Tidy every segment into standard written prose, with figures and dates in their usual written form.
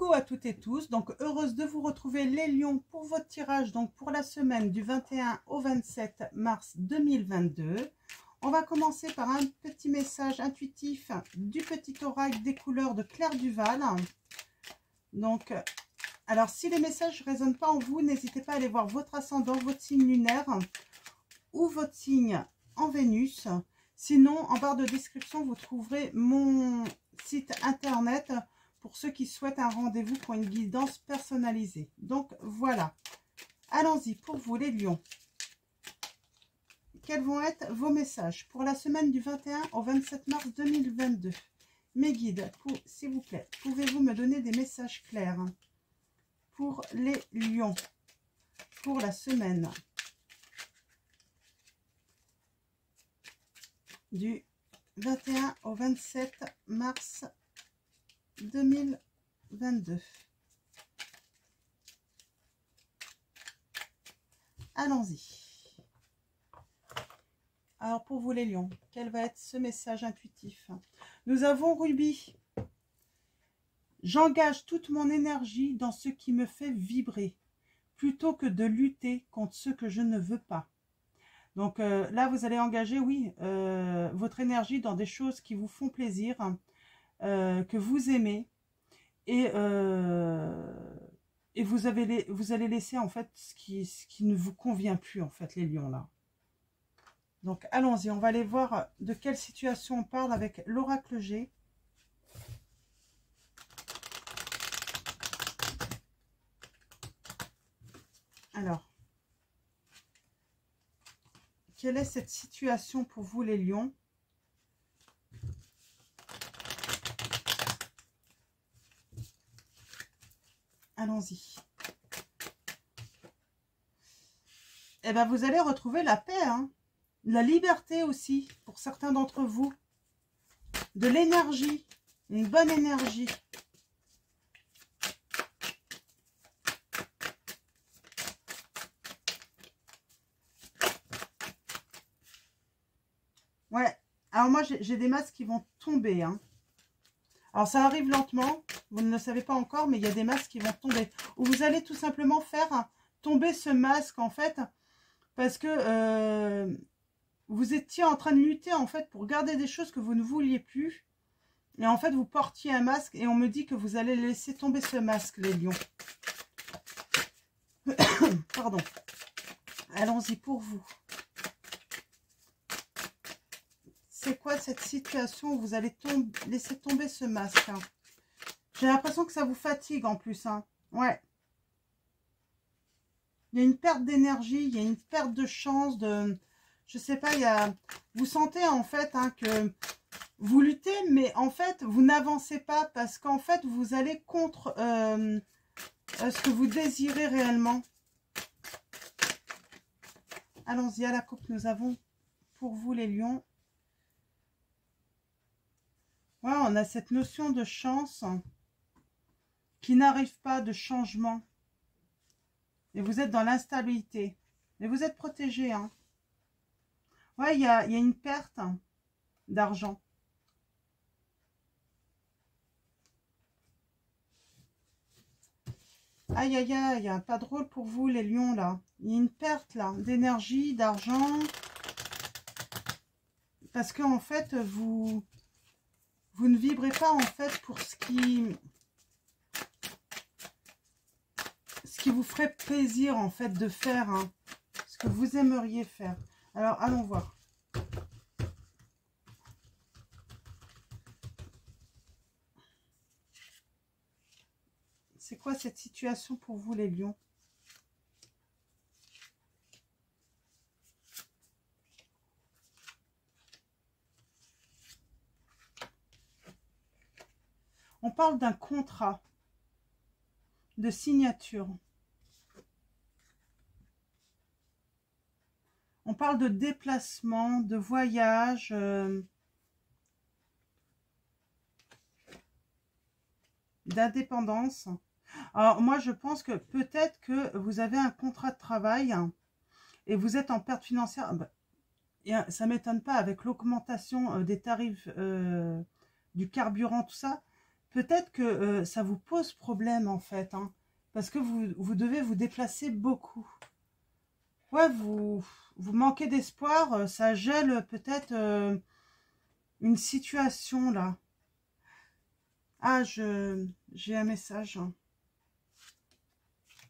Coucou à toutes et tous, donc heureuse de vous retrouver les lions pour votre tirage donc pour la semaine du 21 au 27 mars 2022. On va commencer par un petit message intuitif du petit oracle des couleurs de Claire Duval. Donc, alors si les messages ne résonnent pas en vous, n'hésitez pas à aller voir votre ascendant, votre signe lunaire ou votre signe en Vénus. Sinon, en barre de description, vous trouverez mon site internet pour ceux qui souhaitent un rendez-vous pour une guidance personnalisée. Donc voilà, allons-y pour vous les lions. Quels vont être vos messages pour la semaine du 21 au 27 mars 2022? Mes guides, s'il vous plaît, pouvez-vous me donner des messages clairs pour les lions pour la semaine du 21 au 27 mars 2022. Allons-y. Alors pour vous les lions, quel va être ce message intuitif? Nous avons Ruby. J'engage toute mon énergie dans ce qui me fait vibrer, plutôt que de lutter contre ce que je ne veux pas. Donc là, vous allez engager, oui, votre énergie dans des choses qui vous font plaisir, que vous aimez, et vous allez laisser en fait ce qui ne vous convient plus en fait, les lions là. Donc allons-y, on va aller voir de quelle situation on parle avec l'oracle G. Alors, quelle est cette situation pour vous les lions? Allons-y. Eh bien, vous allez retrouver la paix, hein, la liberté aussi, pour certains d'entre vous. De l'énergie, une bonne énergie. Ouais, alors moi, j'ai des masques qui vont tomber, hein. Alors, ça arrive lentement, vous ne le savez pas encore, mais il y a des masques qui vont tomber. Ou vous allez tout simplement faire tomber ce masque, en fait, parce que vous étiez en train de lutter, en fait, pour garder des choses que vous ne vouliez plus. Et en fait, vous portiez un masque et on me dit que vous allez laisser tomber ce masque, les lions. Pardon. Allons-y pour vous. C'est quoi cette situation où vous allez laisser tomber ce masque, hein? J'ai l'impression que ça vous fatigue en plus, hein. Ouais. Il y a une perte d'énergie, il y a une perte de chance, je sais pas, vous sentez en fait, hein, que vous luttez, mais en fait, vous n'avancez pas parce qu'en fait, vous allez contre ce que vous désirez réellement. Allons-y à la coupe, nous avons pour vous les lions. Ouais, on a cette notion de chance qui n'arrive pas, de changement. Et vous êtes dans l'instabilité. Mais vous êtes protégé, hein. Ouais, il y a une perte d'argent. Aïe, aïe, aïe, pas drôle pour vous, les lions, là. Il y a une perte, là, d'énergie, d'argent. Parce qu'en fait, vous ne vibrez pas, en fait, pour ce qui vous ferait plaisir, en fait, de faire, hein, ce que vous aimeriez faire. Alors, allons voir. C'est quoi cette situation pour vous, les lions? On parle d'un contrat de signature. On parle de déplacement, de voyage, d'indépendance. Alors moi, je pense que peut-être que vous avez un contrat de travail et vous êtes en perte financière. Et ça ne m'étonne pas avec l'augmentation des tarifs du carburant, tout ça. peut-être que ça vous pose problème en fait, hein, parce que vous devez vous déplacer beaucoup. Ouais, vous manquez d'espoir, ça gèle peut-être une situation là. Ah, j'ai un message.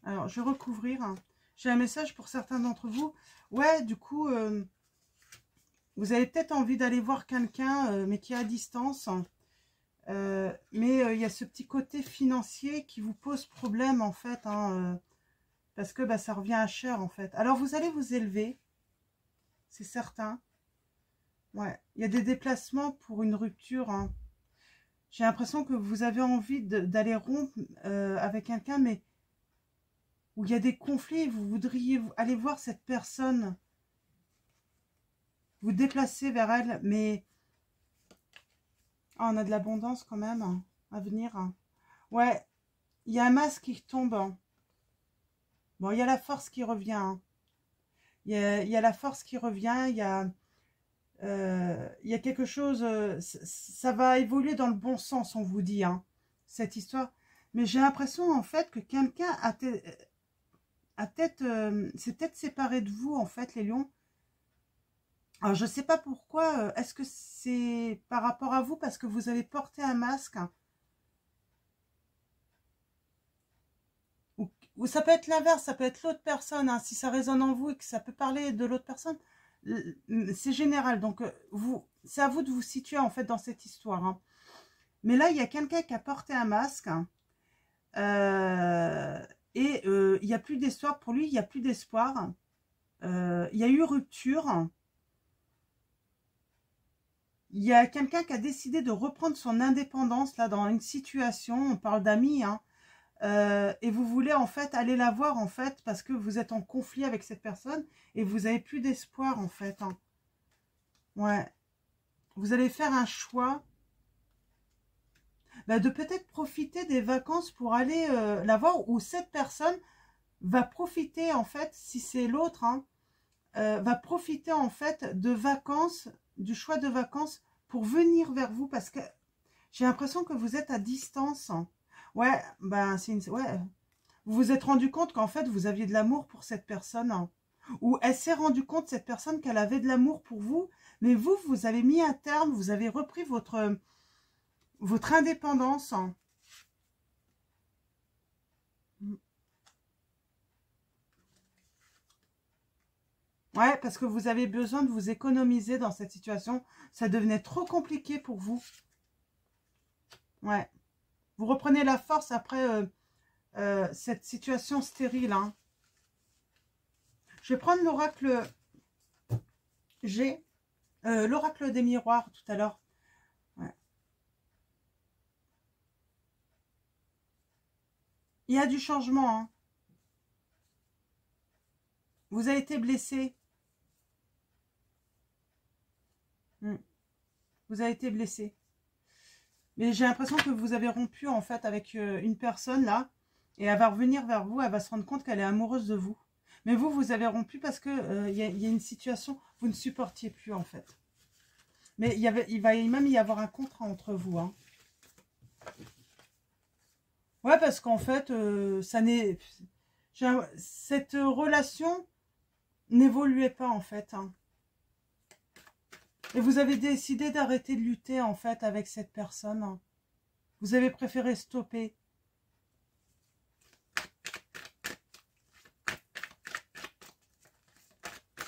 Alors, je vais recouvrir. J'ai un message pour certains d'entre vous. Ouais, du coup, vous avez peut-être envie d'aller voir quelqu'un, mais qui est à distance. Mais il y a ce petit côté financier qui vous pose problème, en fait. Hein, parce que bah, ça revient à cher, en fait. Alors, vous allez vous élever. C'est certain. Ouais, il y a des déplacements pour une rupture. Hein. J'ai l'impression que vous avez envie d'aller rompre avec quelqu'un, mais où il y a des conflits, vous voudriez aller voir cette personne, vous déplacer vers elle, mais on a de l'abondance quand même hein, à venir. Hein. Ouais, il y a un masque qui tombe. Hein. Bon, il y a la force qui revient. Hein. Il y a la force qui revient, il y a quelque chose, ça va évoluer dans le bon sens, on vous dit, hein, cette histoire. Mais j'ai l'impression en fait que quelqu'un s'est peut-être séparé de vous, en fait, les lions. Alors, je ne sais pas pourquoi. Est-ce que c'est par rapport à vous parce que vous avez porté un masque hein, ou ça peut être l'inverse, ça peut être l'autre personne. Hein, si ça résonne en vous et que ça peut parler de l'autre personne, c'est général. Donc, c'est à vous de vous situer, en fait, dans cette histoire. Hein. Mais là, il y a quelqu'un qui a porté un masque. Hein, et il n'y a plus d'espoir pour lui, il n'y a plus d'espoir. Il y a eu rupture. Il y a quelqu'un qui a décidé de reprendre son indépendance là dans une situation, on parle d'amis, hein, et vous voulez en fait aller la voir en fait parce que vous êtes en conflit avec cette personne et vous n'avez plus d'espoir en fait. Hein. Ouais. Vous allez faire un choix bah, de peut-être profiter des vacances pour aller la voir ou cette personne va profiter en fait, si c'est l'autre, hein, va profiter en fait de vacances, du choix de vacances pour venir vers vous parce que j'ai l'impression que vous êtes à distance. Ouais, ben ouais. Vous vous êtes rendu compte qu'en fait vous aviez de l'amour pour cette personne ou elle s'est rendue compte cette personne qu'elle avait de l'amour pour vous, mais vous avez mis un terme, vous avez repris votre indépendance. Ouais, parce que vous avez besoin de vous économiser dans cette situation. Ça devenait trop compliqué pour vous. Ouais. Vous reprenez la force après cette situation stérile. Hein. Je vais prendre l'oracle G. L'oracle des miroirs tout à l'heure. Ouais. Il y a du changement. Hein. Vous avez été blessé. Vous avez été blessé. Mais j'ai l'impression que vous avez rompu en fait avec une personne là. Et elle va revenir vers vous. Elle va se rendre compte qu'elle est amoureuse de vous. Mais vous avez rompu parce que y a une situation, vous ne supportiez plus en fait. Mais il va même y avoir un contrat entre vous. Hein. Ouais, parce qu'en fait, cette relation n'évoluait pas en fait. Hein. Et vous avez décidé d'arrêter de lutter en fait avec cette personne. Hein. Vous avez préféré stopper.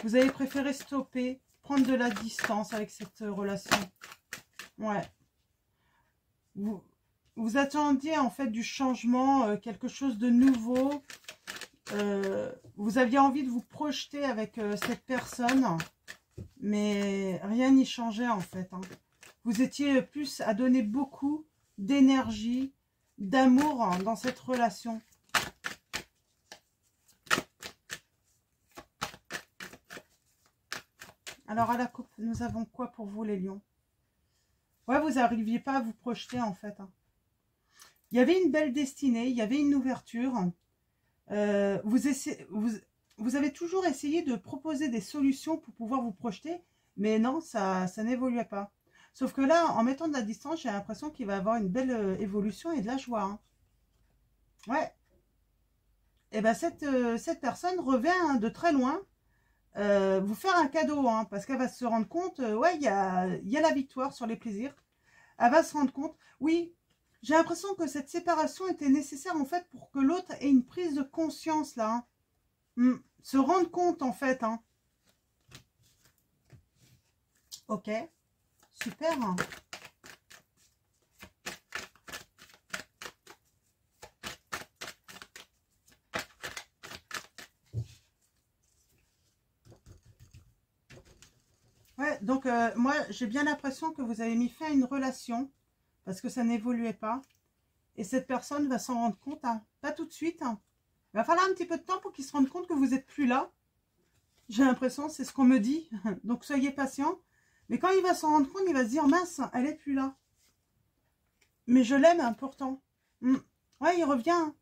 Vous avez préféré stopper, prendre de la distance avec cette relation. Ouais. Vous attendiez en fait du changement, quelque chose de nouveau. Vous aviez envie de vous projeter avec cette personne. Mais rien n'y changeait en fait. Hein. Vous étiez plus à donner beaucoup d'énergie, d'amour hein, dans cette relation. Alors à la coupe, nous avons quoi pour vous les lions? Ouais, vous n'arriviez pas à vous projeter en fait. Hein. Il y avait une belle destinée, il y avait une ouverture. Vous avez toujours essayé de proposer des solutions pour pouvoir vous projeter, mais non, ça n'évoluait pas. Sauf que là, en mettant de la distance, j'ai l'impression qu'il va avoir une belle évolution et de la joie. Hein. Ouais. Et bien, cette personne revient de très loin vous faire un cadeau. Hein, parce qu'elle va se rendre compte, ouais, il y a la victoire sur les plaisirs. Elle va se rendre compte, oui, j'ai l'impression que cette séparation était nécessaire en fait pour que l'autre ait une prise de conscience là. Hein. Se rendre compte en fait. Hein. Ok, super. Hein. Ouais, donc moi j'ai bien l'impression que vous avez mis fin à une relation parce que ça n'évoluait pas. Et cette personne va s'en rendre compte, hein, pas tout de suite. Hein. Il va falloir un petit peu de temps pour qu'il se rende compte que vous n'êtes plus là. J'ai l'impression, c'est ce qu'on me dit. Donc soyez patient. Mais quand il va s'en rendre compte, il va se dire, mince, elle n'est plus là. Mais je l'aime hein, pourtant. Ouais, il revient. Hein.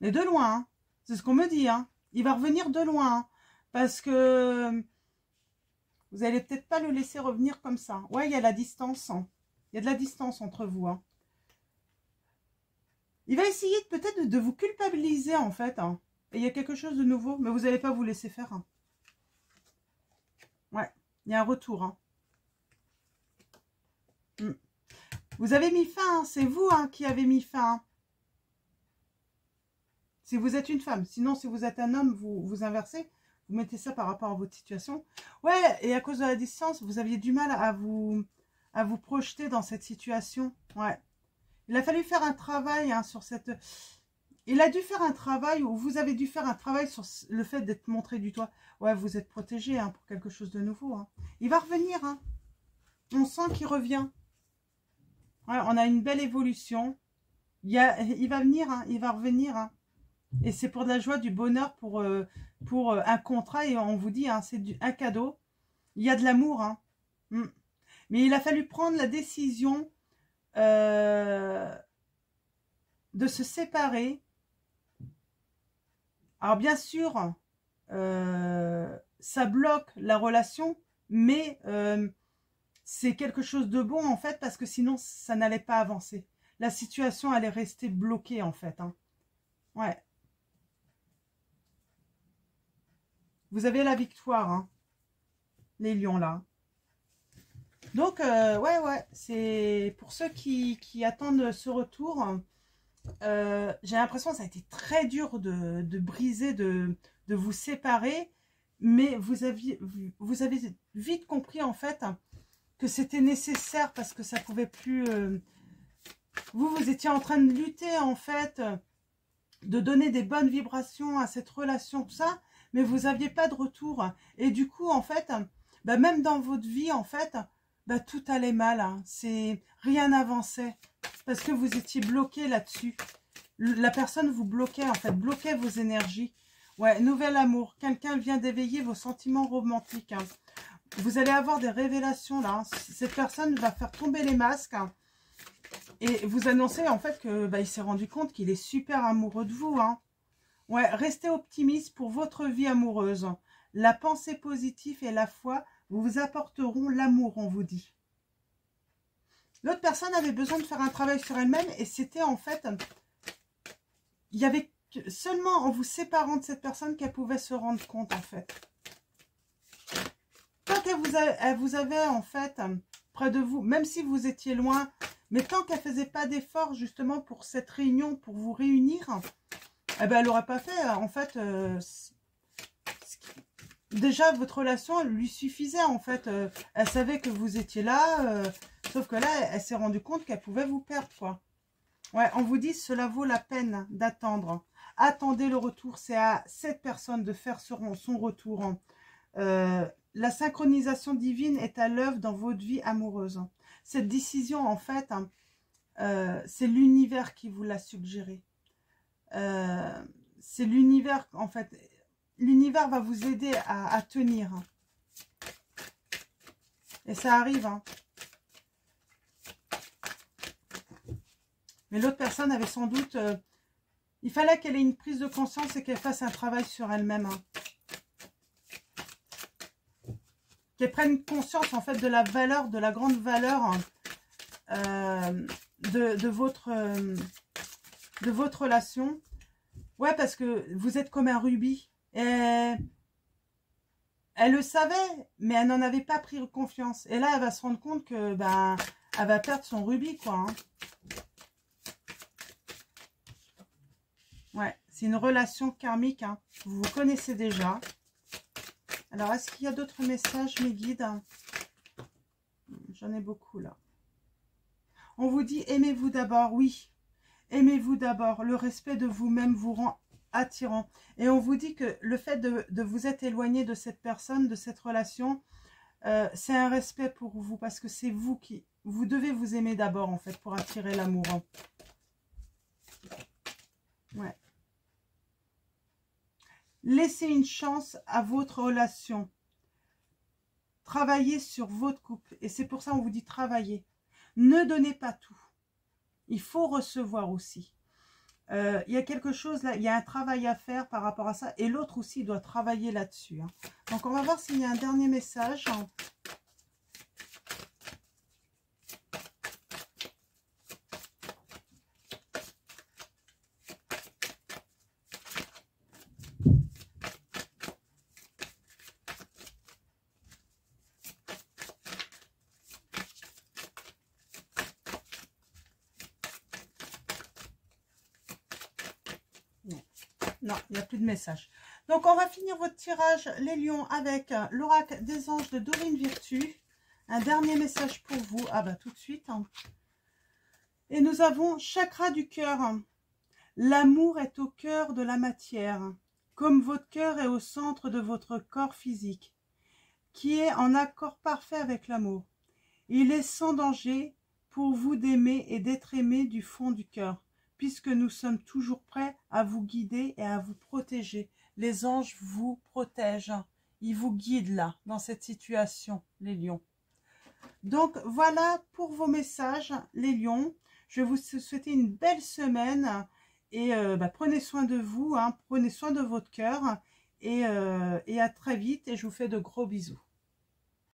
Mais de loin. Hein. C'est ce qu'on me dit. Hein. Il va revenir de loin. Hein. Parce que vous n'allez peut-être pas le laisser revenir comme ça. Ouais, il y a la distance. Hein. Il y a de la distance entre vous. Hein. Il va essayer peut-être de vous culpabiliser en fait. Hein. Et il y a quelque chose de nouveau. Mais vous n'allez pas vous laisser faire. Hein. Ouais, il y a un retour. Hein. Vous avez mis fin. Hein. C'est vous hein, qui avez mis fin. Hein. Si vous êtes une femme. Sinon, si vous êtes un homme, vous inversez. Vous mettez ça par rapport à votre situation. Ouais, et à cause de la distance, vous aviez du mal à vous projeter dans cette situation. Ouais. Il a fallu faire un travail hein, sur cette... Il a dû faire un travail, ou vous avez dû faire un travail sur le fait d'être montré du doigt. Ouais, vous êtes protégé hein, pour quelque chose de nouveau. Hein. Il va revenir. Hein. On sent qu'il revient. Ouais, on a une belle évolution. Il va venir, hein, il va revenir. Hein. Et c'est pour de la joie, du bonheur, pour un contrat. Et on vous dit, hein, c'est un cadeau. Il y a de l'amour. Hein. Mais il a fallu prendre la décision de se séparer. Alors bien sûr, ça bloque la relation, mais c'est quelque chose de bon en fait, parce que sinon ça n'allait pas avancer. La situation allait rester bloquée en fait. Hein. Ouais. Vous avez la victoire, hein, les lions là. Donc, ouais, c'est pour ceux qui attendent ce retour. J'ai l'impression que ça a été très dur de briser, de vous séparer. Mais vous avez vite compris, en fait, que c'était nécessaire parce que ça pouvait plus... vous étiez en train de lutter, en fait, de donner des bonnes vibrations à cette relation, tout ça. Mais vous n'aviez pas de retour. Et du coup, en fait, bah, même dans votre vie, en fait... Bah, tout allait mal, hein. Rien n'avançait, parce que vous étiez bloqué là-dessus. La personne vous bloquait, en fait, bloquait vos énergies. Ouais, nouvel amour, quelqu'un vient d'éveiller vos sentiments romantiques. Hein. Vous allez avoir des révélations, là. Hein. Cette personne va faire tomber les masques, hein, et vous annoncer, en fait, que bah, il s'est rendu compte qu'il est super amoureux de vous. Hein. Ouais, restez optimiste pour votre vie amoureuse. La pensée positive et la foi vous apporteront l'amour, on vous dit. L'autre personne avait besoin de faire un travail sur elle-même et c'était en fait... Il y avait seulement en vous séparant de cette personne qu'elle pouvait se rendre compte en fait. Tant qu'elle vous avait en fait près de vous, même si vous étiez loin, mais tant qu'elle ne faisait pas d'effort justement pour cette réunion, pour vous réunir, eh ben, elle n'aurait pas fait en fait... Déjà, votre relation lui suffisait, en fait. Elle savait que vous étiez là, sauf que là, elle s'est rendue compte qu'elle pouvait vous perdre, quoi. Ouais, on vous dit, cela vaut la peine d'attendre. Attendez le retour. C'est à cette personne de faire son retour. Hein. La synchronisation divine est à l'œuvre dans votre vie amoureuse. Cette décision, en fait, hein, c'est l'univers qui vous l'a suggéré. C'est l'univers, en fait... L'univers va vous aider à tenir. Et ça arrive. Hein. Mais l'autre personne avait sans doute... il fallait qu'elle ait une prise de conscience et qu'elle fasse un travail sur elle-même. Hein. qu'elles prennent conscience en fait de la valeur, de la grande valeur de votre relation. Ouais, parce que vous êtes comme un rubis. Et elle le savait, mais elle n'en avait pas pris confiance. Et là, elle va se rendre compte que ben, elle va perdre son rubis, quoi. Hein. Ouais, c'est une relation karmique. Hein. Vous vous connaissez déjà. Alors, est-ce qu'il y a d'autres messages, mes guides? J'en ai beaucoup, là. On vous dit, aimez-vous d'abord. Oui, aimez-vous d'abord. Le respect de vous-même vous rend attirant. Et on vous dit que le fait de vous être éloigné de cette personne, de cette relation, c'est un respect pour vous. Parce que c'est vous qui... Vous devez vous aimer d'abord, en fait, pour attirer l'amour. Ouais. Laissez une chance à votre relation. Travaillez sur votre couple. Et c'est pour ça qu'on vous dit travailler. Ne donnez pas tout. Il faut recevoir aussi. Il y a quelque chose là, il y a un travail à faire par rapport à ça. Et l'autre aussi doit travailler là-dessus. Hein. Donc on va voir s'il y a un dernier message. Non, il n'y a plus de message. Donc, on va finir votre tirage, les lions, avec l'oracle des anges de Dorine Virtue. Un dernier message pour vous. Ah bah, tout de suite. Hein. Et nous avons chakra du cœur. L'amour est au cœur de la matière, comme votre cœur est au centre de votre corps physique, qui est en accord parfait avec l'amour. Il est sans danger pour vous d'aimer et d'être aimé du fond du cœur, puisque nous sommes toujours prêts à vous guider et à vous protéger. Les anges vous protègent. Ils vous guident là, dans cette situation, les lions. Donc, voilà pour vos messages, les lions. Je vais vous souhaiter une belle semaine. Et prenez soin de vous, hein, prenez soin de votre cœur. Et à très vite. Et je vous fais de gros bisous.